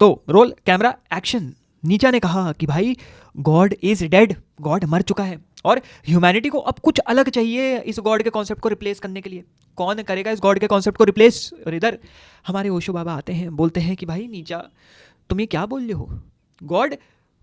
तो roll camera action. नीचा ने कहा कि भाई गॉड इज डेड, गॉड मर चुका है और ह्यूमैनिटी को अब कुछ अलग चाहिए इस गॉड के कॉन्सेप्ट को रिप्लेस करने के लिए। कौन करेगा इस गॉड के कॉन्सेप्ट को रिप्लेस? और इधर हमारे ओशो बाबा आते हैं, बोलते हैं कि भाई नीचा तुम ये क्या बोल रहे हो, गॉड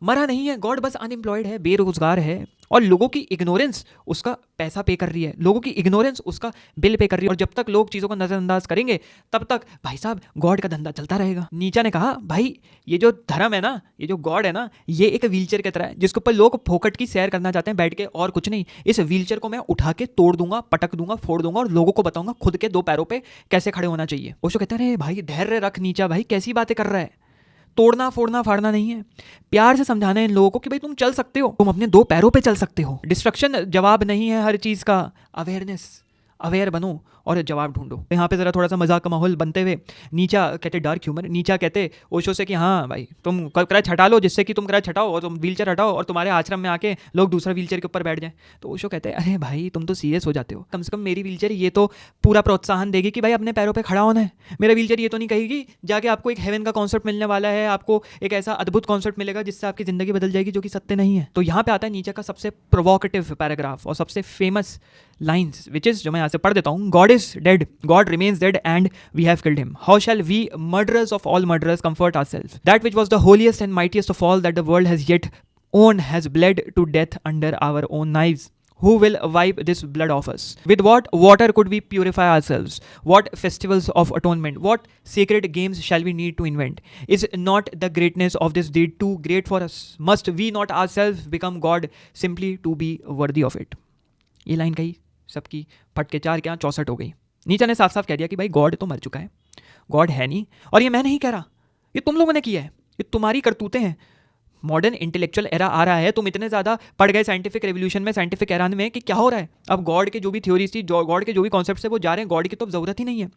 मरा नहीं है, गॉड बस अनएम्प्लॉयड है, बेरोजगार है और लोगों की इग्नोरेंस उसका पैसा पे कर रही है, लोगों की इग्नोरेंस उसका बिल पे कर रही है और जब तक लोग चीज़ों को नज़रअंदाज करेंगे तब तक भाई साहब गॉड का धंधा चलता रहेगा। नीचा ने कहा भाई ये जो धर्म है ना, ये जो गॉड है ना, ये एक व्हीलचेयर की तरह है जिसके ऊपर लोग फोकट की सैर करना चाहते हैं बैठ के और कुछ नहीं। इस व्हीलचेयर को मैं उठा के तोड़ दूंगा, पटक दूंगा, फोड़ दूंगा और लोगों को बताऊंगा खुद के दो पैरों पे कैसे खड़े होना चाहिए। ओशो कहते हैं भाई धैर्य रख नीचा, भाई कैसी बातें कर रहा है, तोड़ना फोड़ना फाड़ना नहीं है, प्यार से समझाना है इन लोगों को कि भाई तुम चल सकते हो, तुम अपने दो पैरों पे चल सकते हो। डिस्ट्रक्शन जवाब नहीं है हर चीज का, अवेयरनेस, अवेयर बनो और जवाब ढूंढो। यहाँ पे जरा थोड़ा सा मजाक का माहौल बनते हुए नीचा कहते डार्क ह्यूमर, नीचा कहते ओशो से कि हाँ भाई तुम क्रच हटा लो जिससे कि तुम क्रच हटाओ और तुम व्हीलचेयर हटाओ और तुम्हारे आश्रम में आके लोग दूसरा व्हीलचेयर के ऊपर बैठ जाएं। तो ओशो कहते हैं अरे भाई तुम तो सीरियस हो जाते हो, कम से कम मेरी व्हीलचेयर ये तो पूरा प्रोत्साहन देगी कि भाई अपने पैरों पर खड़ा होना है। मेरा व्हीलचेयर ये तो नहीं कहेगी जाके आपको एक हेवन का कॉन्सेप्ट मिलने वाला है, आपको एक ऐसा अद्भुत कॉन्सेप्ट मिलेगा जिससे आपकी जिंदगी बदल जाएगी, जो कि सत्य नहीं है। तो यहाँ पे आता है नीचे का सबसे प्रोवोकेटिव पैराग्राफ और सबसे फेमस लाइन्स विच इज जो मैं यहाँ से पढ़ देता हूँ। God is dead, God remains dead and we have killed him. How shall we, murderers of all murderers, comfort ourselves? That which was the holiest and mightiest of all that the world has yet owned has bled to death under our own knives. Who will wipe this blood off us? With what water could we purify ourselves? What festivals of atonement? What sacred games shall we need to invent? Is not the greatness of this deed too great for us? Must we not ourselves become God simply to be worthy of it? ये line कही सबकी फट के 4 क्या 64 हो गई। नीचा ने साफ साफ कह दिया कि भाई गॉड तो मर चुका है, गॉड है नहीं, और ये मैं नहीं कह रहा, ये तुम लोगों ने किया है, ये तुम्हारी करतूतें हैं। मॉडर्न इंटेलेक्चुअल एरा आ रहा है, तुम इतने ज़्यादा पढ़ गए साइंटिफिक रेवोल्यूशन में, साइंटिफिक एरा में कि क्या हो रहा है। अब गॉड के जो भी थ्योरीज थी, गॉड के जो भी कॉन्सेप्ट्स है वो जा रहे हैं, गॉड की तो अब ज़रूरत ही नहीं है।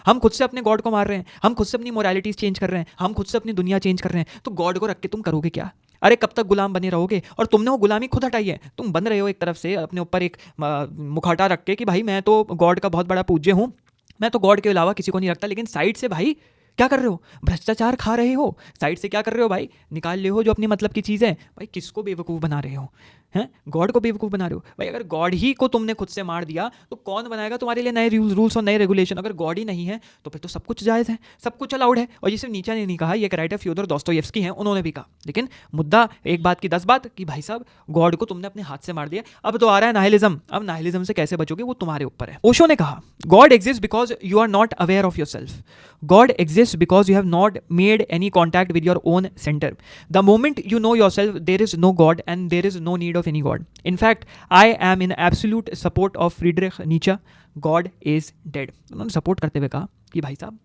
हम खुद से अपने गॉड को मार रहे हैं, हम खुद से अपनी मोरालिटीज़ चेंज कर रहे हैं, हम खुद से अपनी दुनिया चेंज कर रहे हैं, तो गॉड को रख के तुम करोगे क्या? अरे कब तक गुलाम बने रहोगे? और तुमने वो गुलामी खुद हटाई है, तुम बन रहे हो एक तरफ से अपने ऊपर एक मुखौटा रख के कि भाई मैं तो गॉड का बहुत बड़ा पूज्य हूँ, मैं तो गॉड के अलावा किसी को नहीं रखता। लेकिन साइड से भाई क्या कर रहे हो? भ्रष्टाचार खा रहे हो। साइड से क्या कर रहे हो भाई? निकाल ले हो जो अपनी मतलब की चीज़ है। भाई किसको बेवकूफ़ बना रहे हो? हैं, गॉड को बेवकूफ़ बना रहे हो। भाई अगर गॉड ही को तुमने खुद से मार दिया तो कौन बनाएगा तुम्हारे लिए नए रूल्स और नए रेगुलेशन? अगर गॉड ही नहीं है तो फिर तो सब कुछ जायज़ है, सब कुछ अलाउड है। और ये सिर्फ नीचा ने नहीं कहा, ये एक राइटर फ्योदोर दोस्तोयेव्स्की हैं, उन्होंने भी कहा। लेकिन मुद्दा एक बात की 10 बात कि भाई साहब गॉड को तुमने अपने हाथ से मार दिया, अब तो आ रहा है नाइलिज्म। अब नाइलिज्म से कैसे बचोगे वो तुम्हारे ऊपर है। ओशो ने कहा God exist because you are not aware of your self, God exist because you have not made any contact with your own centre. The moment you know your self there is no God and there is no need of any God. In fact, I am in absolute support of Friedrich Nietzsche. God is dead. उन्होंने support करते हुए कहा कि भाई साहब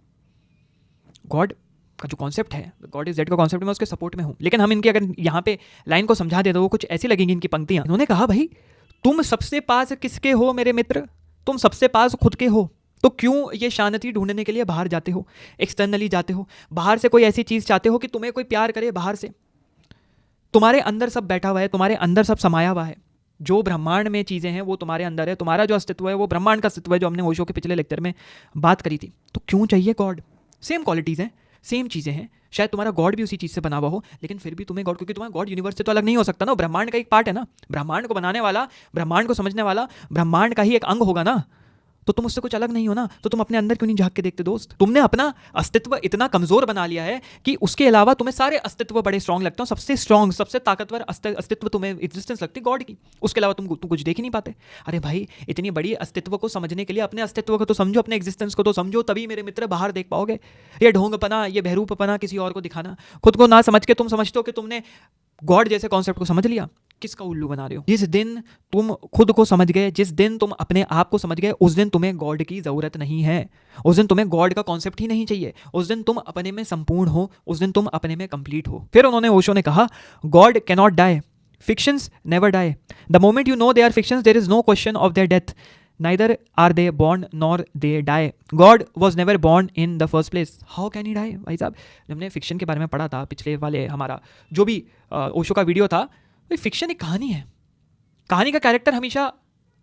God का जो concept है, गॉड इज डेड का कॉन्सेप्ट, मैं उसके सपोर्ट में हूँ। लेकिन हम इनकी अगर यहाँ पे लाइन को समझा दे तो वो कुछ ऐसी लगेंगी इनकी पंक्तियाँ। उन्होंने कहा भाई तुम सबसे पास किसके हो मेरे मित्र? तुम सबसे पास खुद के हो, तो क्यों ये शांति ढूंढने के लिए बाहर जाते हो, एक्सटर्नली जाते हो, बाहर से कोई ऐसी चीज़ चाहते हो कि तुम्हें कोई प्यार करे बाहर से? तुम्हारे अंदर सब बैठा हुआ है, तुम्हारे अंदर सब समाया हुआ है। जो ब्रह्मांड में चीज़ें हैं वो तुम्हारे अंदर है, तुम्हारा जो अस्तित्व है वो ब्रह्मांड का अस्तित्व है, जो हमने ओशो के पिछले लेक्चर में बात करी थी। तो क्यों चाहिए गॉड? सेम क्वालिटीज़ हैं, सेम चीज़ें हैं, शायद तुम्हारा गॉड भी उसी चीज़ से बना हुआ हो, लेकिन फिर भी तुम्हें गॉड, क्योंकि तुम्हारा गॉड यूनिवर्स से तो अलग नहीं हो सकता ना, ब्रह्मांड का एक पार्ट है ना, ब्रह्मांड को बनाने वाला, ब्रह्मांड को समझने वाला ब्रह्मांड का ही एक अंग होगा ना, तो तुम उससे कुछ अलग नहीं हो ना। तो तुम अपने अंदर क्यों नहीं झांक के देखते दोस्त? तुमने अपना अस्तित्व इतना कमजोर बना लिया है कि उसके अलावा तुम्हें सारे अस्तित्व बड़े स्ट्रांग लगते हो। सबसे स्ट्रांग, सबसे ताकतवर अस्तित्व तुम्हें एग्जिस्टेंस लगती है गॉड की, उसके अलावा तुम कुछ देख ही नहीं पाते। अरे भाई इतनी बड़ी अस्तित्व को समझने के लिए अपने अस्तित्व को तो समझो, अपने एग्जिस्टेंस को तो समझो, तभी मेरे मित्र बाहर देख पाओगे। ये ढोंगपना, ये बहरूपना, किसी और को दिखाना, खुद को ना समझ के तुम समझते हो कि तुमने गॉड जैसे कॉन्सेप्ट को समझ लिया, किसका उल्लू बना रहे हो? जिस दिन तुम खुद को समझ गए, जिस दिन तुम अपने आप को समझ गए, उस दिन तुम्हें गॉड की जरूरत नहीं है, उस दिन तुम्हें गॉड का कॉन्सेप्ट ही नहीं चाहिए, उस दिन तुम अपने में संपूर्ण हो, उस दिन तुम अपने में कंप्लीट हो। फिर उन्होंने ओशो ने कहा God can not die, fictions never die, the moment you know they are fictions there is no question of their death, neither are they born nor they die. God was never born in the first place. How can he die? भाई साहब हमने fiction के बारे में पढ़ा था पिछले वाले हमारा जो भी ओशो का वीडियो था। भाई फिक्शन एक कहानी है, कहानी का कैरेक्टर हमेशा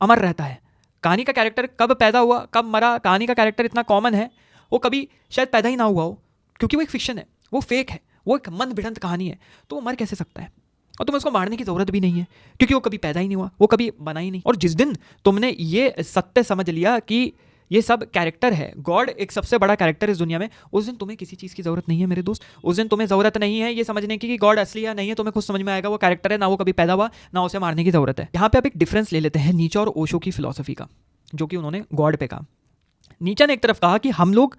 अमर रहता है। कहानी का कैरेक्टर कब पैदा हुआ, कब मरा, कहानी का कैरेक्टर इतना कॉमन है, वो कभी शायद पैदा ही ना हुआ हो, क्योंकि वो एक फिक्शन है, वो फेक है, वो एक मन भिड़ंत कहानी है, तो वो मर कैसे सकता है? और तुम्हें उसको मारने की ज़रूरत भी नहीं है, क्योंकि वो कभी पैदा ही नहीं हुआ, वो कभी बना ही नहीं। और जिस दिन तुमने ये सत्य समझ लिया कि ये सब कैरेक्टर है, गॉड एक सबसे बड़ा कैरेक्टर इस दुनिया में, उस दिन तुम्हें किसी चीज़ की ज़रूरत नहीं है मेरे दोस्त। उस दिन तुम्हें ज़रूरत नहीं है ये समझने की कि गॉड असली या नहीं है, तुम्हें खुद समझ में आएगा वो कैरेक्टर है, ना वो कभी पैदा हुआ, ना उसे मारने की ज़रूरत है। यहाँ पे आप एक डिफरेंस ले लेते हैं नीचे और ओशो की फिलॉसफी का, जो कि उन्होंने गॉड पे कहा। नीचे ने एक तरफ कहा कि हम लोग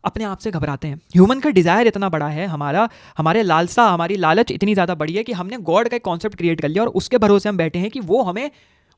अपने आप से घबराते हैं, ह्यूमन का डिज़ायर इतना बड़ा है, हमारे लालसा, हमारी लालच इतनी ज़्यादा बड़ी है कि हमने गॉड का एक कॉन्सेप्ट क्रिएट कर लिया और उसके भरोसे हम बैठे हैं कि वो हमें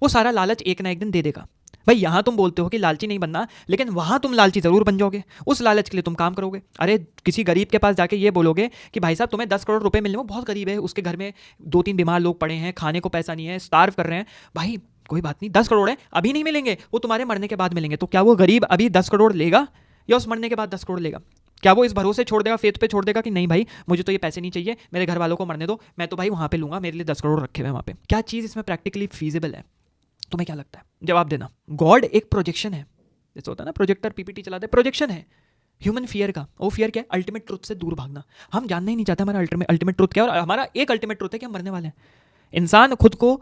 वो सारा लालच एक ना एक दिन दे देगा। भाई यहाँ तुम बोलते हो कि लालची नहीं बनना, लेकिन वहाँ तुम लालची ज़रूर बन जाओगे, उस लालच के लिए तुम काम करोगे। अरे किसी गरीब के पास जाके ये बोलोगे कि भाई साहब तुम्हें 10 करोड़ रुपए मिलने, वो बहुत गरीब है, उसके घर में 2-3 बीमार लोग पड़े हैं, खाने को पैसा नहीं है, स्टार्व कर रहे हैं, भाई कोई बात नहीं, 10 करोड़ है, अभी नहीं मिलेंगे, वो तुम्हारे मरने के बाद मिलेंगे। तो क्या वो गरीब अभी 10 करोड़ लेगा या उस मरने के बाद 10 करोड़ लेगा? क्या वो इस भरोसे छोड़ देगा, फेथ पे छोड़ देगा कि नहीं भाई मुझे तो ये पैसे नहीं चाहिए, मेरे घर वालों को मरने दो, मैं तो भाई वहाँ पे लूँगा, मेरे लिए 10 करोड़ रखे हुए वहाँ पे? क्या चीज़ इसमें प्रैक्टिकली फीजिबल है? तुम्हें क्या लगता है? जवाब देना। गॉड एक प्रोजेक्शन है, जैसे होता है ना प्रोजेक्टर पीपीटी चलाते हैं, प्रोजेक्शन है ह्यूमन फियर का। वो फियर क्या है? अल्टीमेट ट्रुथ से दूर भागना। हम जानना ही नहीं चाहते हमारा अल्टीमेट ट्रुथ क्या है, और हमारा एक अल्टीमेट ट्रुथ है कि हम मरने वाले हैं। इंसान खुद को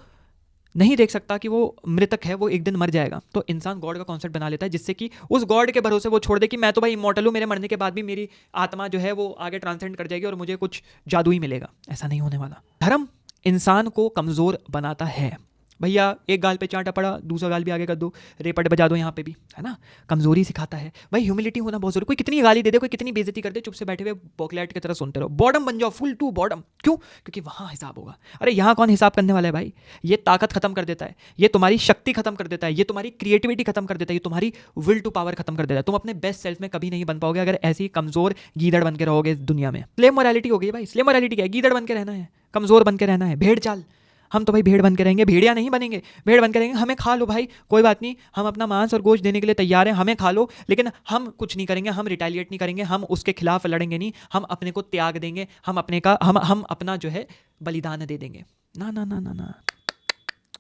नहीं देख सकता कि वो मृतक है, वो एक दिन मर जाएगा, तो इंसान गॉड का कॉन्सेप्ट बना लेता है, जिससे कि उस गॉड के भरोसे वो छोड़ दे कि मैं तो भाई इमॉर्टल हूँ, मेरे मरने के बाद भी मेरी आत्मा जो है वो आगे ट्रांसेंड कर जाएगी और मुझे कुछ जादू ही मिलेगा। ऐसा नहीं होने वाला। धर्म इंसान को कमज़ोर बनाता है। भैया एक गाल पे चांटा पड़ा, दूसरा गाल भी आगे कर दो, रेपट बजा दो यहाँ पे भी, है ना, कमजोरी सिखाता है। भाई ह्यूमिलिटी होना बहुत जरूरी। कोई कितनी गाली दे दे, कोई कितनी बेइज्जती कर दे, चुप से बैठे हुए बॉकलेट की तरह सुनते रहो, बॉडम बन जाओ, फुल टू बॉडम। क्यों? क्योंकि वहाँ हिसाब होगा। अरे यहाँ कौन हिसाब करने वाला है भाई? ये ताकत खत्म कर देता है, ये तुम्हारी शक्ति खत्म कर देता है, ये तुम्हारी क्रिएटिविटी खत्म कर देता है, ये तुम्हारी विल टू पावर खत्म कर देता है। तुम अपने बेस्ट सेल्फ में कभी नहीं बन पाओगे अगर ऐसी कमजोर गीदड़ बन के रहोगे इस दुनिया में। स्लेव मोरालिटी हो गई भाई। स्लेव मोरालिटी क्या है? गीदड़ बन के रहना है, कमजोर बन के रहना है, भेड़ चाल। हम तो भाई भेड़ बन के रहेंगे, भेड़िया नहीं बनेंगे, भेड़ बन के रहेंगे। हमें खा लो भाई, कोई बात नहीं, हम अपना मांस और गोश्त देने के लिए तैयार हैं, हमें खा लो, लेकिन हम कुछ नहीं करेंगे, हम रिटेलिएट नहीं करेंगे, हम उसके खिलाफ लड़ेंगे नहीं, हम अपने को त्याग देंगे, हम अपना जो है बलिदान दे देंगे। ना ना ना ना ना,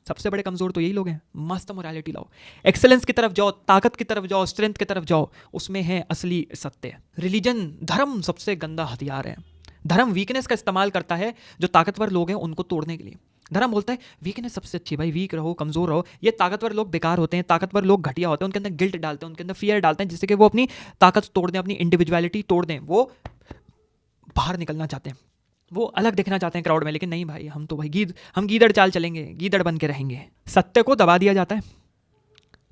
सबसे बड़े कमजोर तो यही लोग हैं। मस्त मोरालिटी लाओ, एक्सेलेंस की तरफ जाओ, ताकत की तरफ जाओ, स्ट्रेंथ की तरफ जाओ, उसमें है असली सत्य। रिलीजन, धर्म सबसे गंदा हथियार है। धर्म वीकनेस का इस्तेमाल करता है, जो ताकतवर लोग हैं उनको तोड़ने के लिए। धर्म बोलता है वीकनेस सबसे अच्छी, भाई वीक रहो, कमजोर रहो। ये ताकतवर लोग बेकार होते हैं, ताकतवर लोग घटिया होते हैं, उनके अंदर गिल्ट डालते हैं, उनके अंदर फियर डालते हैं, जिससे कि वो अपनी ताकत तोड़ दें, अपनी इंडिविजुअलिटी तोड़ दें, वो बाहर निकलना चाहते हैं, वो अलग दिखना चाहते हैं क्राउड में। लेकिन नहीं भाई, हम तो भाई हम गीदड़ चाल चलेंगे, गीदड़ बन के रहेंगे। सत्य को दबा दिया जाता है,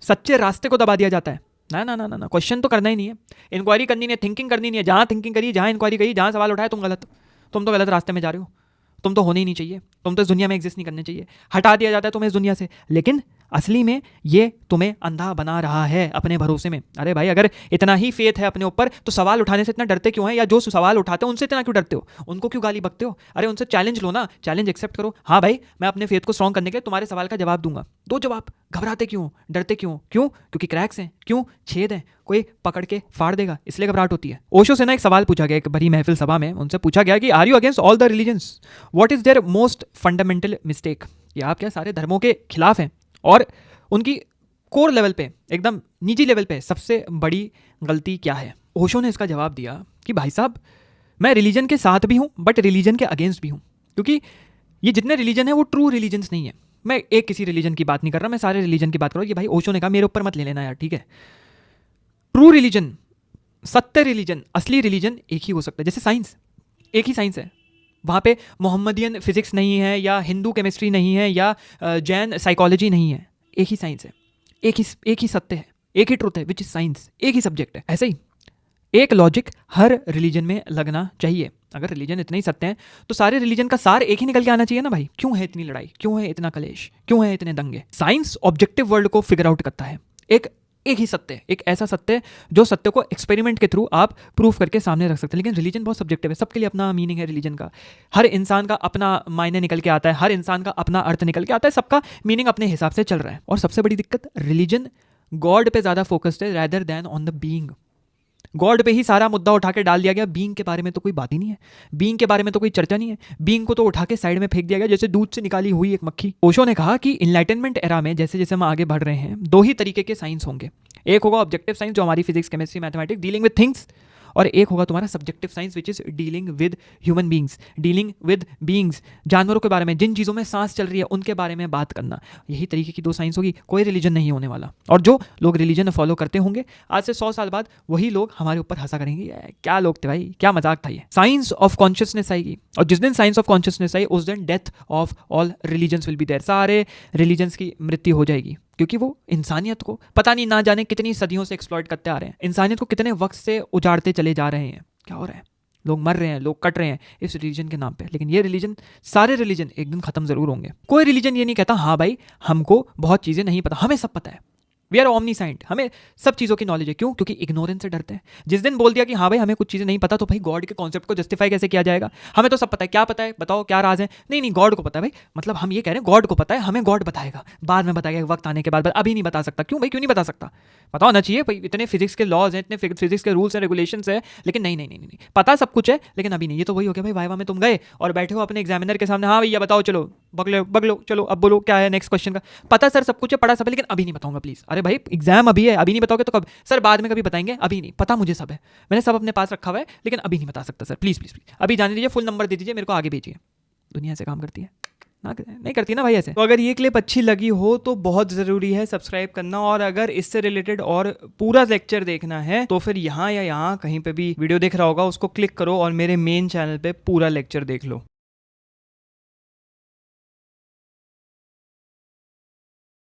सच्चे रास्ते को दबा दिया जाता है। ना ना ना ना, क्वेश्चन तो करना ही नहीं है, इंक्वायरी करनी नहीं है, थिंकिंग करनी नहीं है। जहाँ थिंकिंग करी, जहाँ इंक्वायरी करी, जहाँ सवाल उठाया, तुम तो गलत रास्ते में जा रहे हो, तुम तो होने ही नहीं चाहिए, तुम तो इस दुनिया में एग्जिस्ट नहीं करने चाहिए। हटा दिया जाता है तुम्हें इस दुनिया से, लेकिन असली में ये तुम्हें अंधा बना रहा है अपने भरोसे में। अरे भाई अगर इतना ही फेथ है अपने ऊपर, तो सवाल उठाने से इतना डरते क्यों हैं? या जो सवाल उठाते हैं उनसे इतना क्यों डरते हो? उनको क्यों गाली बकते हो? अरे उनसे चैलेंज लो ना, चैलेंज एक्सेप्ट करो। हाँ भाई, मैं अपने फेथ को स्ट्रॉन्ग करने के लिए तुम्हारे सवाल का जवाब दूंगा। दो जवाब। घबराते क्यों, डरते क्यों? क्यों? क्योंकि क्रैक्स हैं, क्यों? छेद हैं, कोई पकड़ के फाड़ देगा, इसलिए घबराहट होती है। ओशो से ना एक सवाल पूछा गया एक बड़ी महफिल सभा में, उनसे पूछा गया कि are you against all the religions, what is their most fundamental mistake? या आप क्या सारे धर्मों के खिलाफ हैं और उनकी कोर लेवल पे, एकदम निजी लेवल पे सबसे बड़ी गलती क्या है? ओशो ने इसका जवाब दिया कि भाई साहब, मैं रिलीजन के साथ भी हूँ बट रिलीजन के अगेंस्ट भी हूँ, क्योंकि ये जितने रिलीजन है वो ट्रू रिलीजन्स नहीं है। मैं एक किसी रिलीजन की बात नहीं कर रहा, मैं सारे रिलीजन की बात कर रहा हूँ। ये भाई ओशो ने कहा, मेरे ऊपर मत ले लेना यार, ठीक है। ट्रू रिलीजन, सत्य रिलीजन, असली रिलीजन एक ही हो सकता है। जैसे साइंस, एक ही साइंस है, वहाँ पे मोहम्मदियन फिजिक्स नहीं है, या हिंदू केमिस्ट्री नहीं है, या जैन साइकोलॉजी नहीं है। एक ही साइंस है, एक ही सत्य है, एक ही ट्रुथ है, विच इज साइंस, एक ही सब्जेक्ट है। ऐसे ही एक लॉजिक हर रिलीजन में लगना चाहिए। अगर रिलीजन इतने ही सत्य हैं तो सारे रिलीजन का सार एक ही निकल के आना चाहिए ना भाई। क्यों है इतनी लड़ाई, क्यों है इतना कलेश, क्यों है इतने दंगे? साइंस ऑब्जेक्टिव वर्ल्ड को फिगर आउट करता है, एक ही सत्य, एक ऐसा सत्य जो सत्य को एक्सपेरिमेंट के थ्रू आप प्रूफ करके सामने रख सकते हैं। लेकिन रिलीजन बहुत सब्जेक्टिव है, सबके लिए अपना मीनिंग है रिलीजन का। हर इंसान का अपना मायने निकल के आता है, हर इंसान का अपना अर्थ निकल के आता है, सबका मीनिंग अपने हिसाब से चल रहा है। और सबसे बड़ी दिक्कत, रिलीजन गॉड पे ज़्यादा फोकस्ड है rather than on the being. God पे ही सारा मुद्दा उठा के डाल दिया गया, बीइंग के बारे में तो कोई बात ही नहीं है, बीइंग के बारे में तो कोई चर्चा नहीं है। बीइंग को तो उठा के साइड में फेंक दिया गया जैसे दूध से निकाली हुई एक मक्खी। ओशो ने कहा कि इनलाइटनमेंट एरा में जैसे जैसे हम आगे बढ़ रहे हैं, दो ही तरीके के साइंस होंगे। एक होगा ऑब्जेक्टिव साइंस, जो हमारी physics, chemistry, mathematics, dealing with things, और एक होगा तुम्हारा subjective science which is dealing with human beings, dealing with beings, जानवरों के बारे में, जिन चीज़ों में सांस चल रही है उनके बारे में बात करना। यही तरीके की 2 साइंस होगी, कोई रिलीजन नहीं होने वाला। और जो लोग रिलीजन फॉलो करते होंगे आज से 100 साल बाद वही लोग हमारे ऊपर हंसा करेंगे, क्या लोग थे भाई, क्या मजाक था ये। साइंस ऑफ कॉन्शियसनेस आएगी, और जिस दिन साइंस ऑफ कॉन्शियसनेस आई उस दिन death of all religions will be there, सारे रिलीजन्स की मृत्यु हो जाएगी, क्योंकि वो इंसानियत को पता नहीं ना जाने कितनी सदियों से एक्सप्लॉइट करते आ रहे हैं, इंसानियत को कितने वक्त से उजाड़ते चले जा रहे हैं। क्या हो रहा है, लोग मर रहे हैं, लोग कट रहे हैं इस रिलीजन के नाम पे। लेकिन ये रिलीजन, सारे रिलीजन एक दिन खत्म जरूर होंगे। कोई रिलीजन ये नहीं कहता हाँ भाई हमको बहुत चीजें नहीं पता, हमें सब पता है, वी आर ऑमनीसाइंट, हमें सब चीज़ों की नॉलेज है। क्यों? क्योंकि इग्नोरेंस से डरते हैं। जिस दिन बोल दिया कि हाँ भाई हमें कुछ चीज़ें नहीं पता, तो भाई गॉड के कॉन्सेप्ट को जस्टिफाई कैसे किया जाएगा? हमें तो सब पता है, क्या पता है बताओ, क्या राज है? नहीं नहीं, गॉड को पता है भाई, मतलब हम ये कह रहे हैं गॉड को पता है, हमें गॉड बताएगा, बाद में बताएगा वक्त आने के बाद, अभी नहीं बता सकता। क्यों भाई, क्यों नहीं बता सकता? पता होना चाहिए भाई, इतने फिजिक्स के लॉज हैं, इतने फिजिक्स के रूल्स एंड रेगुलेशंस है, लेकिन नहीं नहीं नहीं नहीं, पता सब कुछ है लेकिन अभी नहीं। ये तो वही हो गया भाई, वाइवा में तुम गए और बैठे हो अपने एग्जामिनर के सामने, हाँ भैया बताओ, चलो बगलो चलो अब बोलो क्या है नेक्स्ट क्वेश्चन का। पता सर सब कुछ है, पढ़ा सब है, लेकिन अभी नहीं बताऊंगा प्लीज। अरे भाई एग्जाम अभी है, अभी नहीं बताओगे तो कब? सर बाद में कभी बताएंगे, अभी नहीं पता, मुझे सब है, मैंने सब अपने पास रखा हुआ है, लेकिन अभी नहीं बता सकता सर, प्लीज प्लीज प्लीज अभी जाने दीजिए, फुल नंबर दे दीजिए, मेरे को आगे भेजिए। दुनिया से काम करती है ना, नहीं करती ना भाई ऐसे। तो अगर ये क्लिप अच्छी लगी हो तो बहुत ज़रूरी है सब्सक्राइब करना, और अगर इससे रिलेटेड और पूरा लेक्चर देखना है तो फिर यहाँ या यहाँ कहीं पे भी वीडियो दिख रहा होगा, उसको क्लिक करो और मेरे मेन चैनल पे पूरा लेक्चर देख लो।